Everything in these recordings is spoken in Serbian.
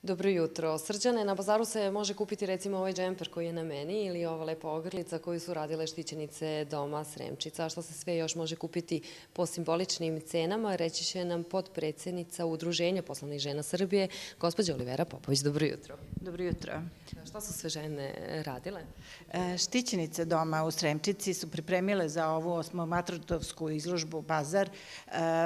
Dobro jutro. Srđane, na bazaru se može kupiti recimo ovaj džemper koji je na meni ili ova lepa ogrlica koju su radile štićenice doma Sremčica. Što se sve još može kupiti po simboličnim cenama, reći će nam potpredsednica Udruženja poslovnih žena Srbije, gospođa Olivera Popović. Dobro jutro. Dobro jutro. Šta su sve žene radile? Štićenice doma u Sremčici su pripremile za ovu osmomartovsku izložbu Bazar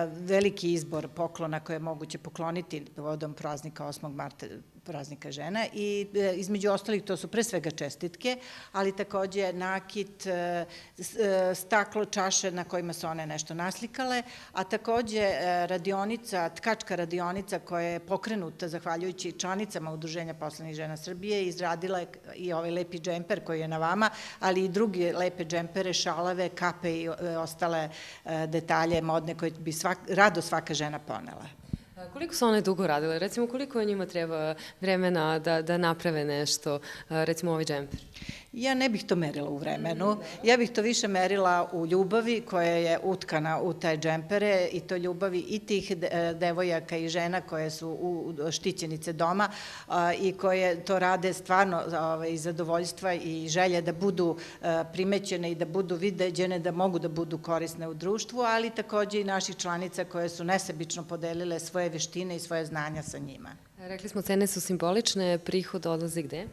veliki izbor poklona koje je moguće pokloniti povodom praznika 8. marta, praznika žena, i između ostalih to su pre svega čestitke, ali takođe nakit, staklo, čaše na kojima su one nešto naslikale, a takođe radionica, tkačka radionica koja je pokrenuta zahvaljujući članicama Udruženja poslovnih žena Srbije, izradila je i ovaj lepi džemper koji je na vama, ali i druge lepe džempere, šalave, kape i ostale detalje modne koje bi rado svaka žena ponela. Koliko su one dugo radile? Recimo, koliko njima treba vremena da naprave nešto, recimo ovaj džemper? Ja ne bih to merila u vremenu, ja bih to više merila u ljubavi koja je utkana u taj džempere, i to ljubavi i tih devojaka i žena koje su štićenice doma i koje to rade stvarno iz zadovoljstva i želje da budu primećene i da budu videđene, da mogu da budu korisne u društvu, ali takođe i naših članica koje su nesebično podelile svoje veštine i svoje znanja sa njima. Rekli smo, cene su simbolične, prihod odlazi gde?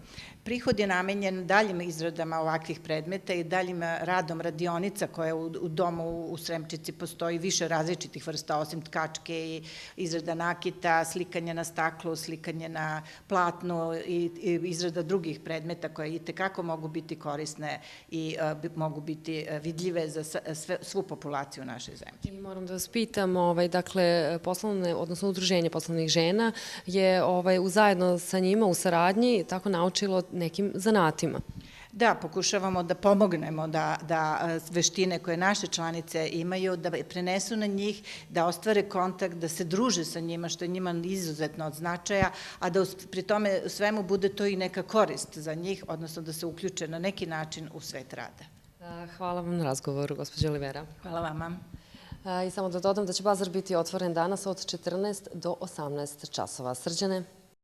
Prihod je namenjen daljim izradama ovakvih predmeta i daljim radom radionica koje u domu u Sremčici postoji više različitih vrsta, osim tkačke i izrada nakita, slikanje na staklu, slikanje na platnu i izrada drugih predmeta koje i tekako mogu biti korisne i mogu biti vidljive za svu populaciju u našoj zemlji. I moram da vas pitam, dakle, odnosno Udruženje poslovnih žena je zajedno sa njima u saradnji tako naučilo nekim zanatima. Da, pokušavamo da pomognemo da veštine koje naše članice imaju, da prenesu na njih, da ostvare kontakt, da se druže sa njima, što je njima izuzetno od značaja, a da pri tome svemu bude to i neka korist za njih, odnosno da se uključe na neki način u svet rada. Hvala vam na razgovoru, gospođa Olivera. Hvala vama. I samo da dodam da će bazar biti otvoren danas od 14 do 18 časova. Srđane?